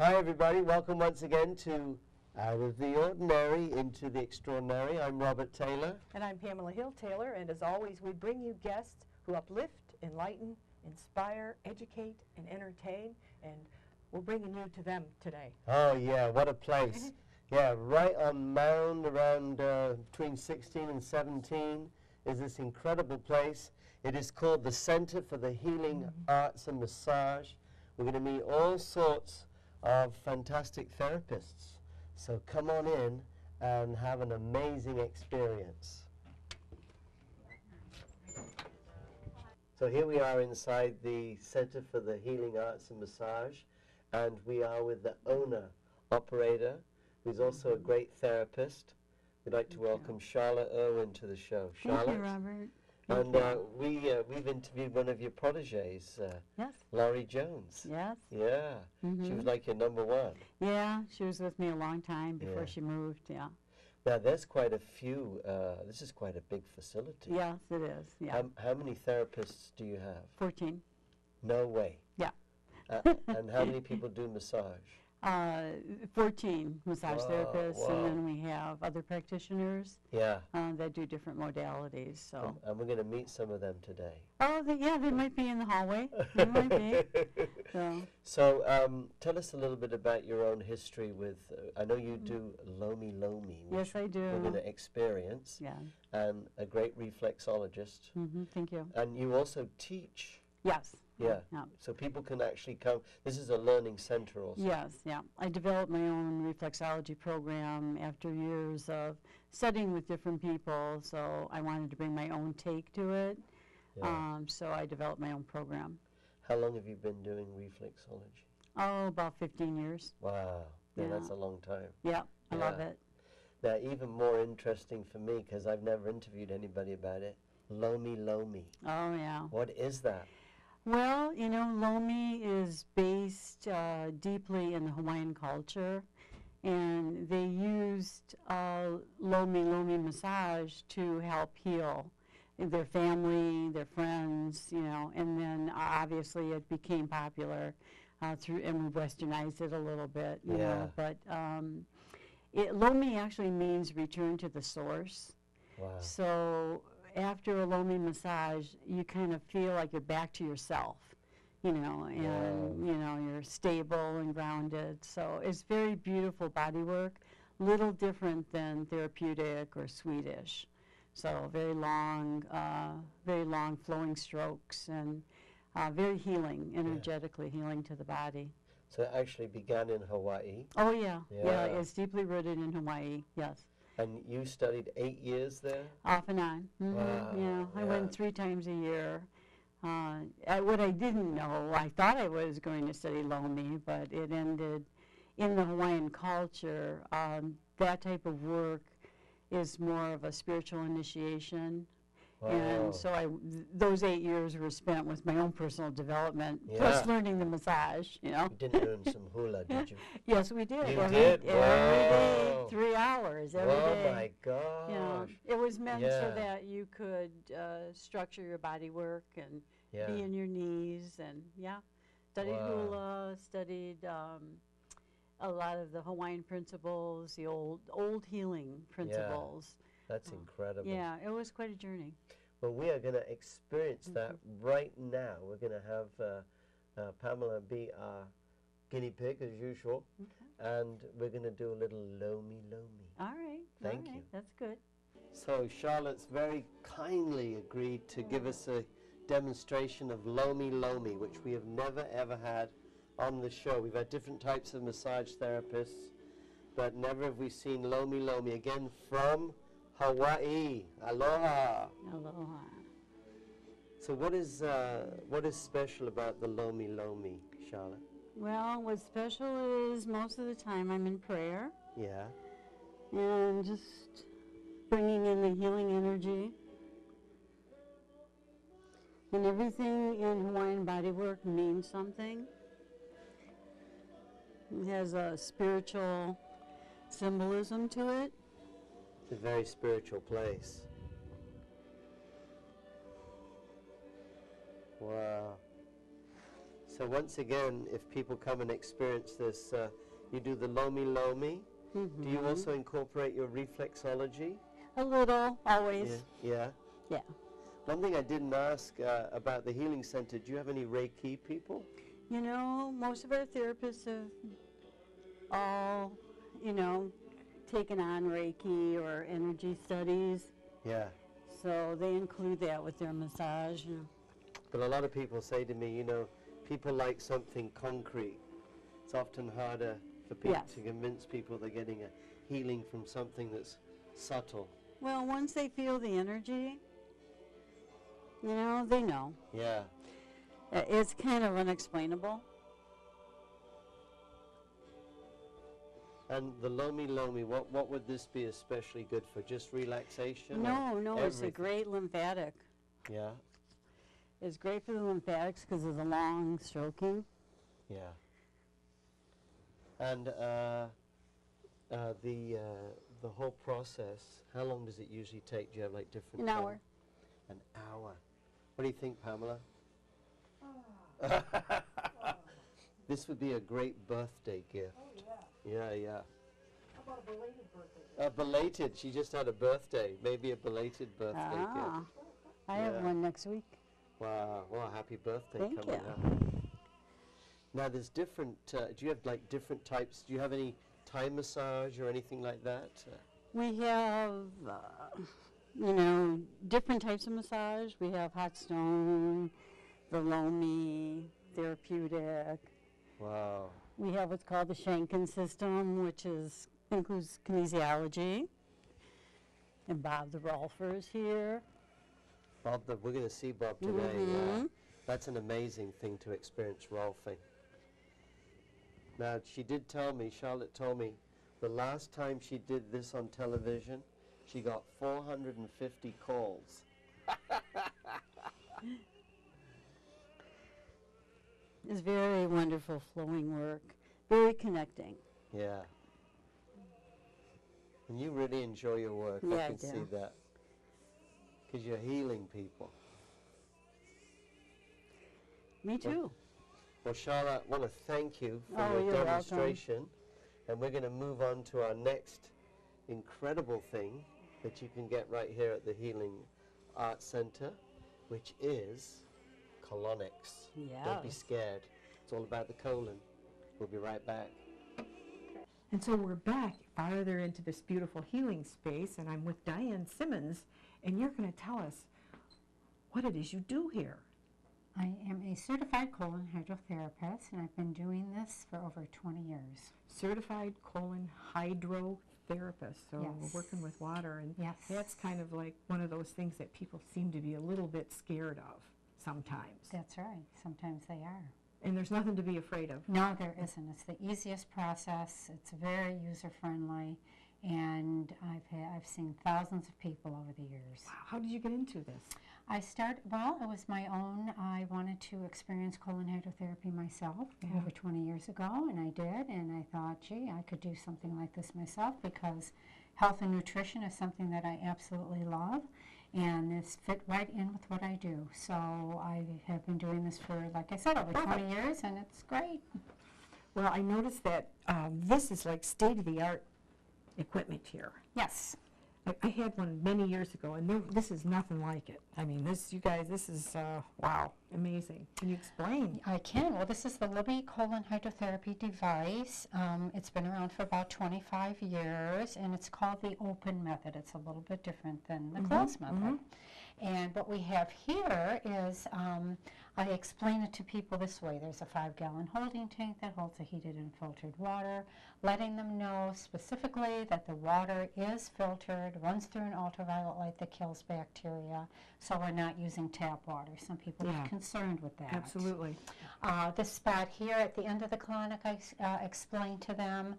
Hi everybody, welcome once again to Out of the Ordinary into the Extraordinary. I'm Robert Taylor. And I'm Pamela Hill-Taylor, and as always we bring you guests who uplift, enlighten, inspire, educate, and entertain, and we're bringing you to them today. Oh yeah, what a place. Yeah, right on Mound around between 16 and 17 is this incredible place. It is called the Center for the Healing Arts and Massage. We're going to meet all sorts of fantastic therapists. So come on in and have an amazing experience. So here we are inside the Center for the Healing Arts and Massage, and we are with the owner, operator, who's also a great therapist. We'd like to welcome Charlotte Irwin to the show. Charlotte? Thank you, Robert. And we've interviewed one of your proteges, Yes. Laurie Jones. Yes. Yeah, she was like your number one. Yeah, she was with me a long time before Yeah. she moved, yeah. Now there's quite a few, this is quite a big facility. Yes, it is, yeah. How many therapists do you have? 14. No way. Yeah. And how many people do massage? 14 massage Wow, therapists, wow. and then we have other practitioners Yeah, that do different modalities, so. and we're going to meet some of them today. Oh, yeah, they might be in the hallway. They might be. So tell us a little bit about your own history with, I know you do Lomi Lomi, which Yes, I do. we're going to experience, Yeah. and a great reflexologist. Thank you. And you also teach. Yes. Yeah. Yeah. So people can actually come. This is a learning center also. Yes, yeah. I developed my own reflexology program after years of studying with different people, so I wanted to bring my own take to it. Yeah. So I developed my own program. How long have you been doing reflexology? Oh, about 15 years. Wow. Yeah, Yeah. that's a long time. Yeah, I love Yeah. it. Now, even more interesting for me, because I've never interviewed anybody about it, Lomi Lomi. Oh, yeah. What is that? Well, you know, Lomi is based deeply in the Hawaiian culture, and they used Lomi massage to help heal their family, their friends, you know, and then obviously it became popular through, and we westernized it a little bit, you know, but Lomi actually means return to the source. Wow. So after a Lomi massage, you kind of feel like you're back to yourself, you know, and, you know, you're stable and grounded. So it's very beautiful body work, little different than therapeutic or Swedish. So very long flowing strokes, and very healing, energetically healing to the body. So it actually began in Hawaii. Oh, yeah. Yeah. Yeah, it's deeply rooted in Hawaii, yes. And you studied 8 years there? Off and on. Wow, Yeah, I yeah. went 3 times a year. What I didn't know, I thought I was going to study Lomi, but it ended in the Hawaiian culture. That type of work is more of a spiritual initiation. Wow. And so those 8 years were spent with my own personal development, Yeah. plus learning the massage, you know. You didn't learn some hula, did you? Yes, we did. You every, did? Every day, Wow. 3 hours every day. Oh my gosh. You know, it was meant Yeah. so that you could structure your body work and Yeah. be in your knees, and studied Wow. hula, studied a lot of the Hawaiian principles, the old healing principles. That's incredible. Yeah, it was quite a journey. Well, we are going to experience that right now. We're going to have Pamela be our guinea pig, as usual, and we're going to do a little Lomi Lomi. All right. Thank all right, you. That's good. So Charlotte's very kindly agreed to give us a demonstration of Lomi Lomi, which we have never ever had on the show. We've had different types of massage therapists, but never have we seen Lomi Lomi. Again, from Hawaii. Aloha. Aloha. So what is special about the Lomi Lomi, Charlotte? Well, what's special is most of the time I'm in prayer Yeah. and just bringing in the healing energy. And everything in Hawaiian bodywork means something. It has a spiritual symbolism to it. It's a very spiritual place. Wow. So once again, if people come and experience this, you do the Lomi Lomi. Mm-hmm. Do you also incorporate your reflexology? A little, always. Yeah. Yeah. One thing I didn't ask about the healing center, do you have any Reiki people? You know, most of our therapists have all, you know, taken on Reiki or energy studies. Yeah. So they include that with their massage. But a lot of people say to me, you know, people like something concrete. It's often harder for people Yes. to convince people they're getting a healing from something that's subtle. Well, once they feel the energy, you know, they know. Yeah. It's kind of unexplainable. And the Lomi Lomi, what would this be especially good for? Just relaxation? No, or no, it's a everything? great lymphatic. Yeah, It's great for the lymphatics because of the long stroking. yeah. And the whole process, how long does it usually take? Do you have like different An time? hour. An hour. What do you think, Pamela? This would be a great birthday gift. Yeah, yeah. How about a belated birthday? A belated, she just had a birthday. Maybe a belated birthday Ah, gift. I have Yeah. one next week. Wow, well, happy birthday Thank coming you. up. Now, there's different, do you have like different types? Do you have any Thai massage or anything like that? We have, you know, different types of massage. We have hot stone, the Lomi, therapeutic. Wow. We have what's called the Shankin system, which includes kinesiology. And Bob the Rolfer is here. Bob, we're going to see Bob today. Yeah. Mhm. That's an amazing thing to experience rolfing. Now, she did tell me, Charlotte told me, the last time she did this on television, she got 450 calls. It's very wonderful flowing work, very connecting. Yeah. And you really enjoy your work. Yeah, I I can do. see that. Because you're healing people. Me too. Well, Charlotte, I want to thank you for Oh, your you're welcome. demonstration. And we're going to move on to our next incredible thing that you can get right here at the Healing Arts Center, which is colonics. Don't be Yes. scared. It's all about the colon. We'll be right back. And so we're back farther into this beautiful healing space, and I'm with Diane Simmons, and you're going to tell us what it is you do here. I am a certified colon hydrotherapist, and I've been doing this for over 20 years. Certified colon hydrotherapist, so Yes. we're working with water, and Yes. that's kind of like one of those things that people seem to be a little bit scared of sometimes. That's right. Sometimes they are. And there's nothing to be afraid of. No, there isn't. It's the easiest process. It's very user-friendly, and I've seen thousands of people over the years. Wow, how did you get into this? It was my own. I wanted to experience colon hydrotherapy myself over 20 years ago, and I did, and I thought, gee, I could do something like this myself because health and nutrition is something that I absolutely love, and this fit right in with what I do. So I have been doing this for, like I said, over 20 years, and it's great. Well, I noticed that this is like state-of-the-art equipment here. Yes. I had one many years ago, and this is nothing like it. I mean, this is, wow, amazing. Can you explain? I can. Well, this is the Libby colon hydrotherapy device. It's been around for about 25 years, and it's called the open method. It's a little bit different than the closed method. And what we have here is, I explain it to people this way. There's a 5-gallon holding tank that holds the heated and filtered water, letting them know specifically that the water is filtered, runs through an ultraviolet light that kills bacteria, so we're not using tap water. Some people Yeah. are concerned with that. Absolutely. This spot here at the end of the colonic, I explain to them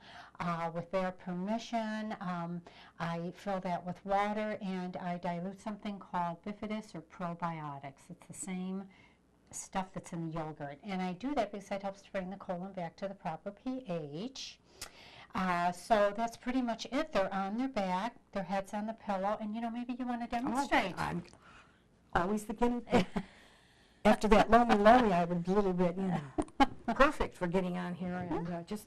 with their permission. I fill that with water, and I dilute something called bifidus or probiotics. It's the same stuff that's in the yogurt, and I do that because it helps to bring the colon back to the proper pH. So that's pretty much it. They're on their back, their head's on the pillow, and maybe you want to demonstrate. I'm always the guinea pig. After that Lomi Lomi, I was a little bit, perfect for getting on here and just,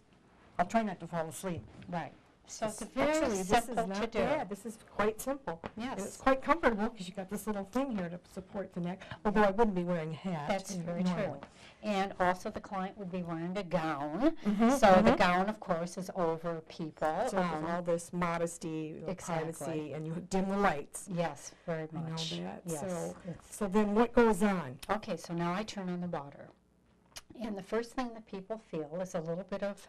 I'll try not to fall asleep. Right. So it's Actually, very this is simple to not do. bad. This is quite simple. And it's Yes. quite comfortable because you got this little thing here to support the neck, although I wouldn't be wearing a hat. That's very normally. true. And also the client would be wearing a gown. So the gown, of course, is over people. So with all this modesty, Exactly. privacy, and you dim the lights. Yes, very I know much. that. Yes. So then what goes on? Okay, so now I turn on the water. And the first thing that people feel is a little bit of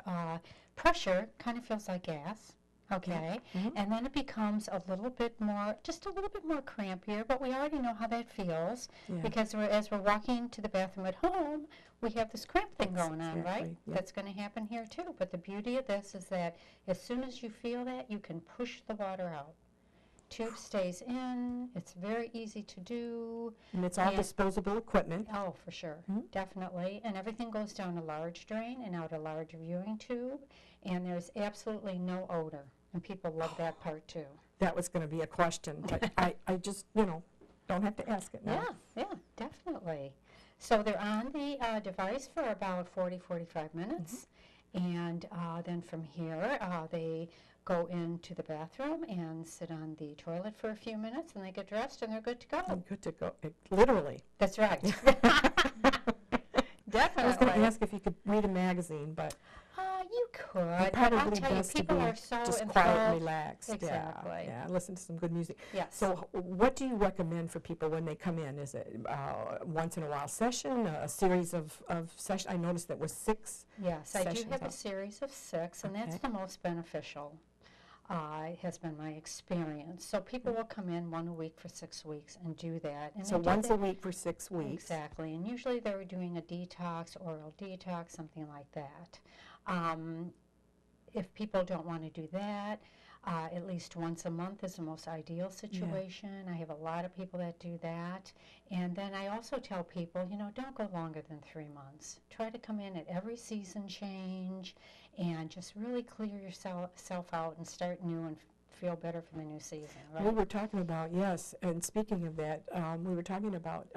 pressure, kind of feels like gas. Okay, and then it becomes a little bit more, just a little bit more crampier, but we already know how that feels because as we're walking to the bathroom at home, we have this cramp thing going on, right? That's going to happen here too. But the beauty of this is that as soon as you feel that, you can push the water out. Tube stays in, it's very easy to do. And it's all disposable equipment. Oh, for sure, definitely. And everything goes down a large drain and out a large viewing tube, and there's absolutely no odor. And people love that part too. That was going to be a question, but I just, don't have to ask it now. Yeah, definitely. So they're on the device for about 40-45 minutes, and then from here they go into the bathroom and sit on the toilet for a few minutes, and they get dressed and they're good to go. I'm good to go, literally. That's right. Definitely. I was going to ask if you could read a magazine, but you could. it But I'll probably tell you, best to people be are so just quiet and enthralled. relaxed. Exactly. Yeah, listen to some good music. Yes. So what do you recommend for people when they come in? Is it once in a while session, a series of sessions? I noticed that was 6 Yes, I do sessions have a up. series of 6, and that's the most beneficial. Has been my experience. So people will come in 1 a week for 6 weeks and do that. And So they do once a that- week for 6 weeks. Exactly, and usually they're doing a detox, oral detox, something like that. If people don't want to do that, at least once a month is the most ideal situation. I have a lot of people that do that. And then I also tell people, don't go longer than 3 months. Try to come in at every season change and just really clear yourself out and start new and feel better for the new season, right? We were talking about, yes, and speaking of that, we were talking about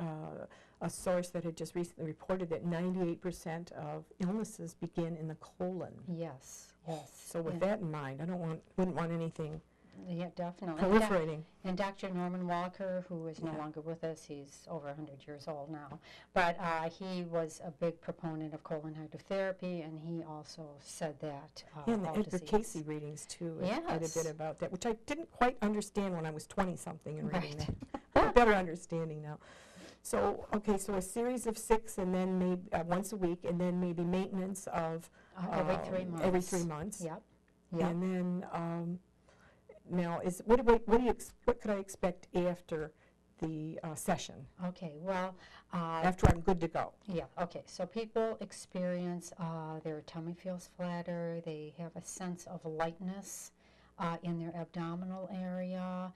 a source that had just recently reported that 98% of illnesses begin in the colon. Yes, yes. So with that in mind, wouldn't want anything Yeah, definitely. proliferating. And Dr. Norman Walker, who is no longer with us, he's over 100 years old now, but he was a big proponent of colon hydrotherapy, and he also said that And the all Edgar disease. Casey readings, too, quite a bit about that, which I didn't quite understand when I was 20-something and reading that. I have a better understanding now. So, okay, so a series of 6, and then maybe once a week, and then maybe maintenance of Every 3 months. Every 3 months. Yep. And then now what could I expect after the session? Okay, well, After I'm good to go. yeah, okay, so people experience their tummy feels flatter, they have a sense of lightness in their abdominal area.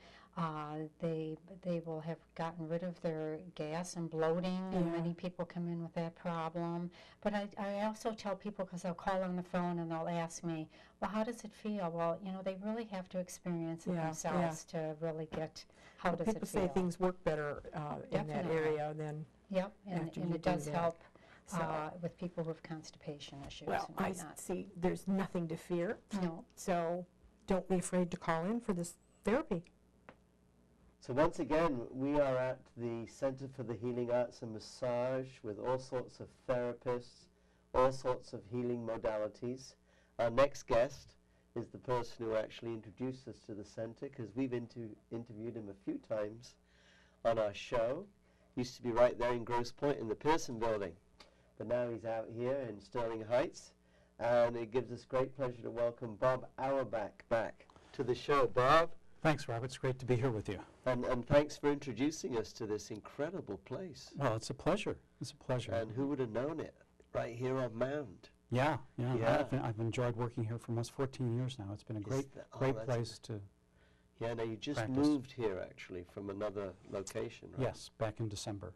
They will have gotten rid of their gas and bloating, and many people come in with that problem. But I also tell people, because they'll call on the phone and they'll ask me, well, how does it feel? Well, they really have to experience it themselves to really get how does it People feel. say things work better in that Definitely. area than Yep, and after you it do does that. help So- with people with constipation issues well, and I whatnot. see there's nothing to fear. No. So don't be afraid to call in for this therapy. So once again, we are at the Center for the Healing Arts and Massage with all sorts of therapists, all sorts of healing modalities. Our next guest is the person who actually introduced us to the center, because we've interviewed him a few times on our show. Used to be right there in Grosse Pointe in the Pearson building, but now he's out here in Sterling Heights, and it gives us great pleasure to welcome Bob Auerbach back to the show. Bob? Thanks, Rob. It's great to be here with you. And thanks for introducing us to this incredible place. Well, it's a pleasure. It's a pleasure. And who would have known it? Right here on Mound. Yeah. Yeah. I've enjoyed working here for almost 14 years now. It's been a great that's place to, Yeah, now you just practice. moved here actually from another location, right? yes, back in December.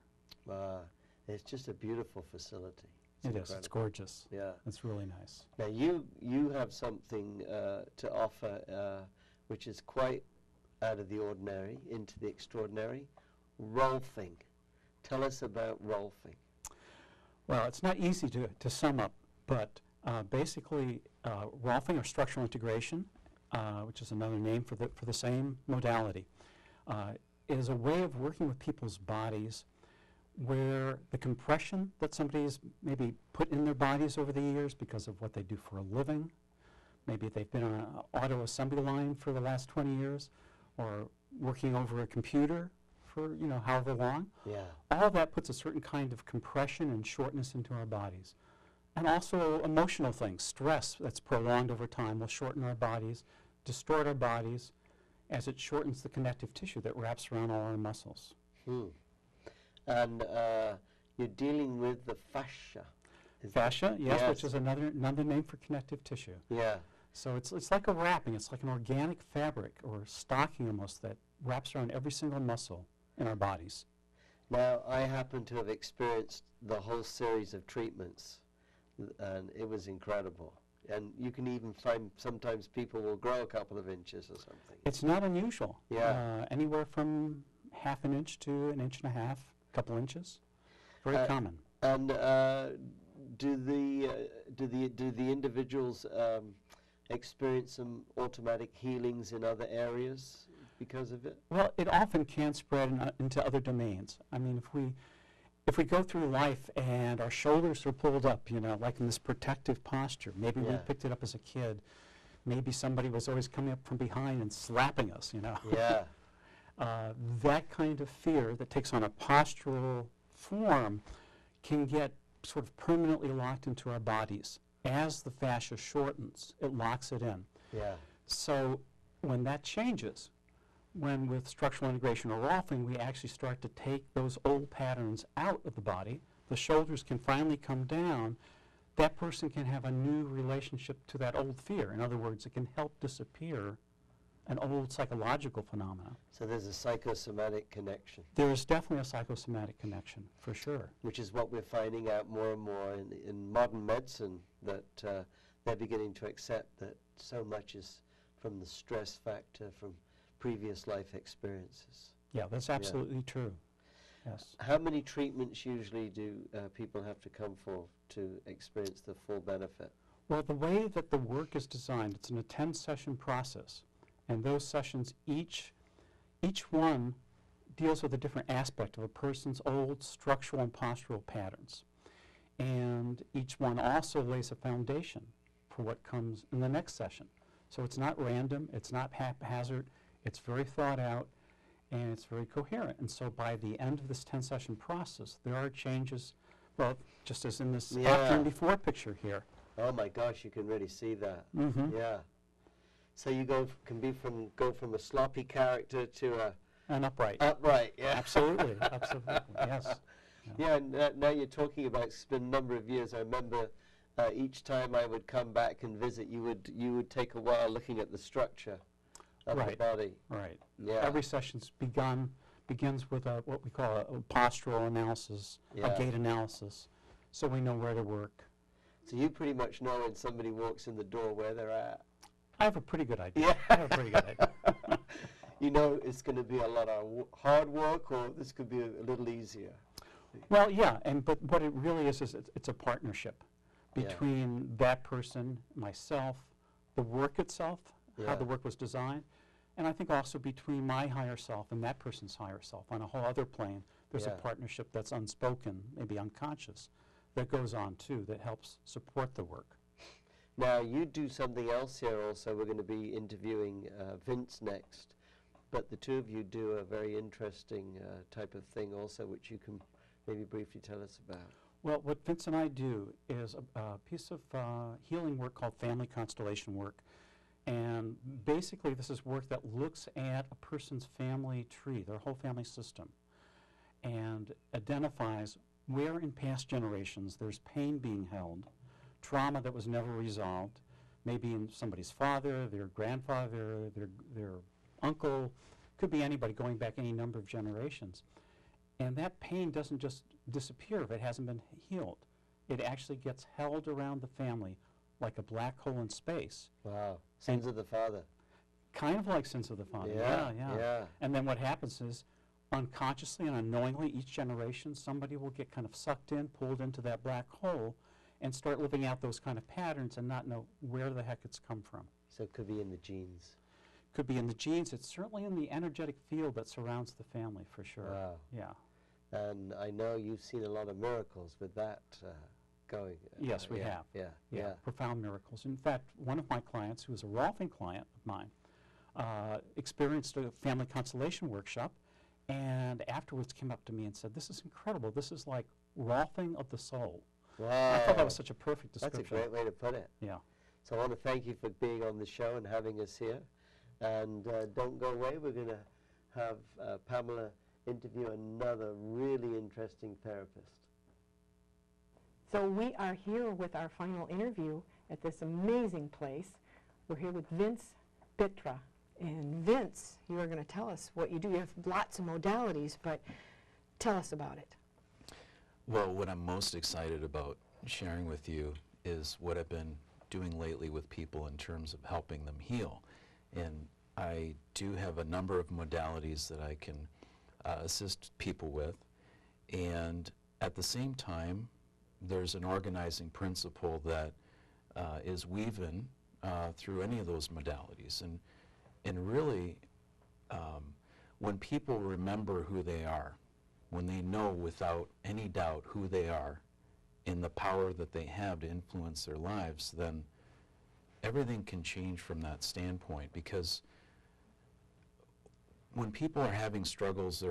It's just a beautiful facility. It is. It's incredible. gorgeous. Yeah. It's really nice. Now you have something to offer which is quite out of the ordinary into the extraordinary. Rolfing. Tell us about rolfing. Well, it's not easy to sum up, but basically, Rolfing, or structural integration, which is another name for the same modality, is a way of working with people's bodies where the compression that somebody's maybe put in their bodies over the years because of what they do for a living, maybe they've been on an auto assembly line for the last 20 years, or working over a computer for, however long. Yeah. All that puts a certain kind of compression and shortness into our bodies. And also emotional things, stress that's prolonged over time will shorten our bodies, distort our bodies, as it shortens the connective tissue that wraps around all our muscles. And you're dealing with the fascia. Fascia, yes, Yes. which is another name for connective tissue. Yeah. So it's like a wrapping. It's like an organic fabric or stocking almost that wraps around every single muscle in our bodies. Now, I happen to have experienced the whole series of treatments, and it was incredible. And you can even find sometimes people will grow a couple of inches or something. It's not unusual. Yeah. Anywhere from half an inch to an inch and a half, a couple inches. Very common. And do the individuals experience some automatic healings in other areas because of it? Well, it often can spread into other domains. I mean, if we go through life and our shoulders are pulled up, like in this protective posture, maybe we Yeah. picked it up as a kid, maybe somebody was always coming up from behind and slapping us, Yeah. That kind of fear that takes on a postural form can get sort of permanently locked into our bodies. As the fascia shortens, it locks it in. Yeah. So when that changes, when with structural integration or Rolfing, we actually start to take those old patterns out of the body, the shoulders can finally come down, that person can have a new relationship to that old fear. In other words, it can help disappear an old psychological phenomenon. So there's a psychosomatic connection, There is definitely a psychosomatic connection, for sure. which is what we're finding out more and more in modern medicine, that they're beginning to accept that so much is from the stress factor from previous life experiences. Yeah, that's absolutely true. Yes. How many treatments usually do people have to come for to experience the full benefit? Well, the way that the work is designed, it's an 10-session process. And those sessions, each one deals with a different aspect of a person's old structural and postural patterns. And each one also lays a foundation for what comes in the next session. So it's not random, it's not haphazard, it's very thought out, and it's very coherent. And so by the end of this 10-session process, there are changes, well, just as in this after and before picture here. Oh my gosh, you can really see that. Mm-hmm. Yeah. So you go from a sloppy character to And upright. upright. Yeah. Absolutely, absolutely, yes. Yeah. And now you're talking about, it's been a number of years. I remember each time I would come back and visit, you would take a while looking at the structure of the Right. body. Right. Yeah. Every session's begins with what we call a postural analysis, Yeah. a gait analysis, so we know where to work. So you pretty much know when somebody walks in the door where they're at. I have a pretty good idea. Yeah. I have a pretty good idea. You know it's going to be a lot of hard work, or this could be a little easier. Well, yeah, but what it really is it's a partnership Yeah. between that person, myself, the work itself, Yeah. how the work was designed, and I think also between my higher self and that person's higher self. On a whole other plane, there's Yeah. a partnership that's unspoken, maybe unconscious, that goes on too, that helps support the work. Now, you do something else here also. We're going to be interviewing Vince next. But the two of you do a very interesting type of thing also, which you can maybe briefly tell us about. Well, what Vince and I do is a piece of healing work called family constellation work. And basically, this is work that looks at a person's family tree, their whole family system, and identifies where in past generations there's pain being held, trauma that was never resolved, maybe in somebody's father, their grandfather, their uncle, could be anybody going back any number of generations. And that pain doesn't just disappear if it hasn't been healed. It actually gets held around the family like a black hole in space. Wow. Sins of the Father. Kind of like Sins of the Father. Yeah, Yeah. yeah. And then what happens is unconsciously and unknowingly, each generation, somebody will get kind of sucked in, pulled into that black hole, and start living out those kind of patterns and not know where the heck it's come from. So it could be in the genes. Could be in the genes. It's certainly in the energetic field that surrounds the family, for sure. Wow. Yeah. And I know you've seen a lot of miracles with that going. Yes, we yeah, have. Yeah, yeah. Profound miracles. In fact, one of my clients, who is a Rolfing client of mine, experienced a family constellation workshop, and afterwards came up to me and said, "This is incredible. This is like Rolfing of the soul." Wow. I thought that was such a perfect description. That's a great way to put it. Yeah. So I want to thank you for being on the show and having us here. And don't go away. We're going to have Pamela interview another really interesting therapist. So we are here with our final interview at this amazing place. We're here with Vince Pitre. And Vince, you are going to tell us what you do. You have lots of modalities, but tell us about it. Well, what I'm most excited about sharing with you is what I've been doing lately with people in terms of helping them heal. And I do have a number of modalities that I can assist people with. And at the same time, there's an organizing principle that is weaving through any of those modalities. And really, when people remember who they are, when they know without any doubt who they are and the power that they have to influence their lives, then everything can change from that standpoint. Because when people are having struggles,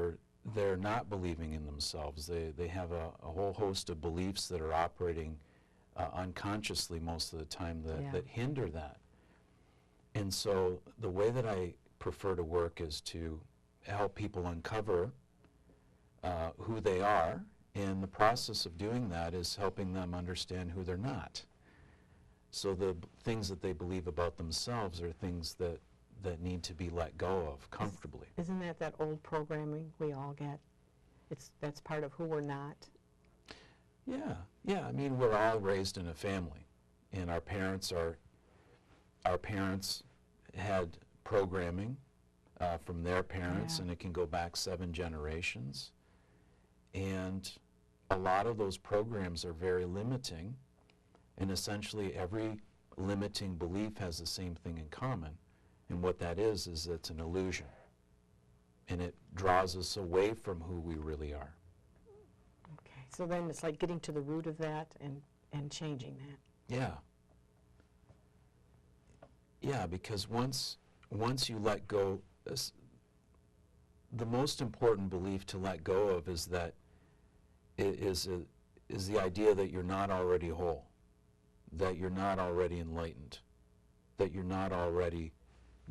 they're not believing in themselves. They have a whole host of beliefs that are operating unconsciously most of the time that hinder that. And so the way that I prefer to work is to help people uncover who they are, and the process of doing that is helping them understand who they're not. So the things that they believe about themselves are things that need to be let go of comfortably. Isn't that old programming we all get? That's part of who we're not. Yeah. I mean, we're all raised in a family, and our parents had programming from their parents, and it can go back 7 generations. And a lot of those programs are very limiting, and essentially every limiting belief has the same thing in common. And what that is it's an illusion. And it draws us away from who we really are. Okay, so then it's like getting to the root of that and changing that. Yeah, because once you let go, the most important belief to let go of is that is the idea that you're not already whole, that you're not already enlightened, that you're not already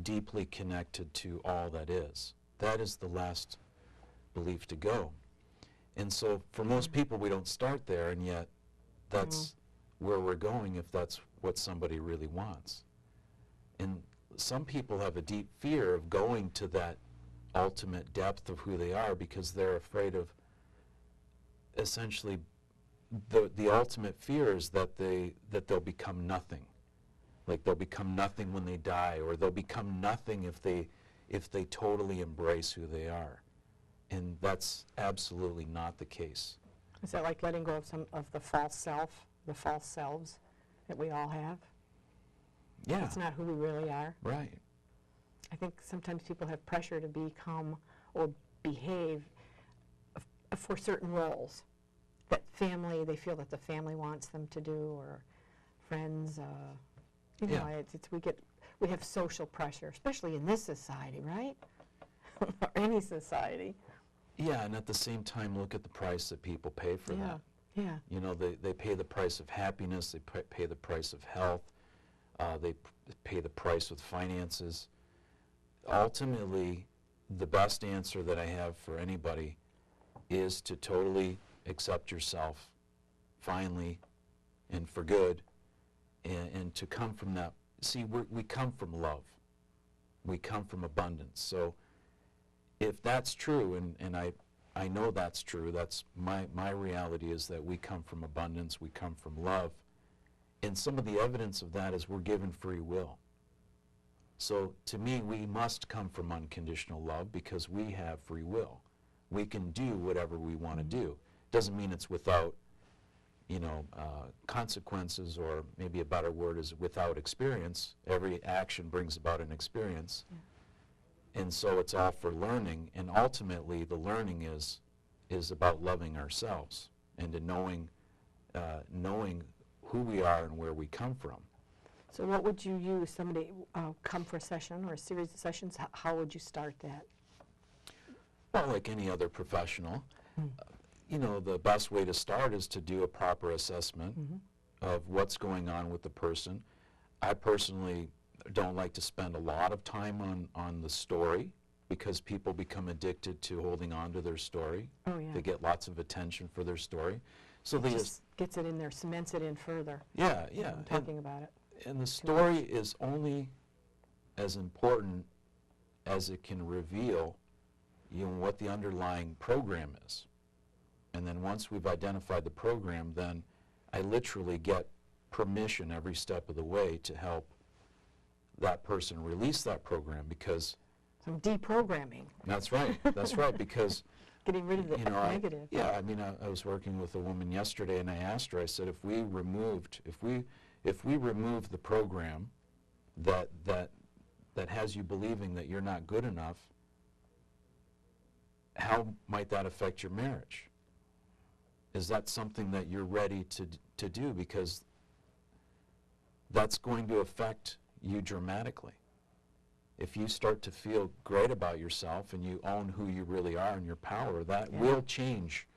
deeply connected to all that is. That is the last belief to go. And so for most people, we don't start there, and yet that's where we're going if that's what somebody really wants. And some people have a deep fear of going to that ultimate depth of who they are because they're afraid of essentially the ultimate fear is that they'll become nothing. Like they'll become nothing when they die, or they'll become nothing if they totally embrace who they are. And that's absolutely not the case. Is that like letting go of some of the false self, the false selves that we all have? Yeah. It's not who we really are. Right. I think sometimes people have pressure to become or behave for certain roles that they feel that the family wants them to do, or friends. You know, we have social pressure, especially in this society, right? Or any society. Yeah, and at the same time, look at the price that people pay for that. Yeah. You know, they pay the price of happiness, they pay the price of health, they pay the price with finances. Ultimately, the best answer that I have for anybody is to totally accept yourself, finally, and for good, and to come from that. See, we come from love. We come from abundance. So if that's true, and I know that's true, that's my reality is that we come from abundance, we come from love. And some of the evidence of that is we're given free will. So to me, we must come from unconditional love because we have free will. we can do whatever we want to do. Doesn't mean it's without, you know, consequences, or maybe a better word is without experience. Every action brings about an experience. And so it's all for learning, and ultimately the learning is about loving ourselves and to knowing who we are and where we come from. So what would you use? Somebody come for a session or a series of sessions? How would you start that? Well, like any other professional, you know, the best way to start is to do a proper assessment of what's going on with the person. I personally don't like to spend a lot of time on the story, because people become addicted to holding on to their story. Oh, yeah. They get lots of attention for their story. So It they just gets it in there, cements it in further. yeah, yeah. Talking about it. And the story is only as important as it can reveal, you know, what the underlying program is. And then once we've identified the program, then I literally get permission every step of the way to help that person release that program, because Some deprogramming, that's right, because getting rid of the you know, negative. I mean, I was working with a woman yesterday, and I asked her, I said, if we removed the program that has you believing that you're not good enough, how might that affect your marriage? Is that something that you're ready to do? Because that's going to affect you dramatically. If you start to feel great about yourself and you own who you really are and your power, that will change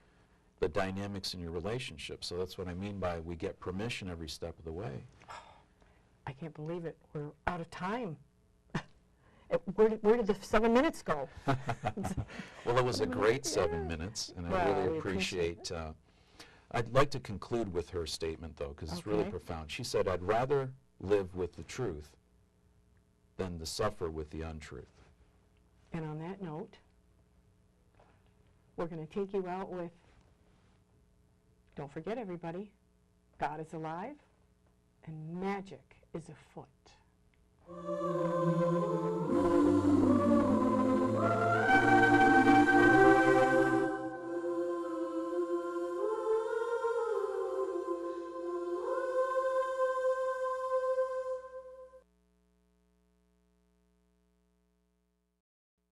the dynamics in your relationship. So that's what I mean by we get permission every step of the way. I can't believe it. We're out of time. Where did the 7 minutes go? Well, it was a great 7 minutes, and I Well, really we appreciate appreciate. I'd like to conclude with her statement, though, because it's really Okay. profound. She said, "I'd rather live with the truth than to suffer with the untruth." And on that note, we're going to take you out with, don't forget everybody, God is alive and magic is afoot.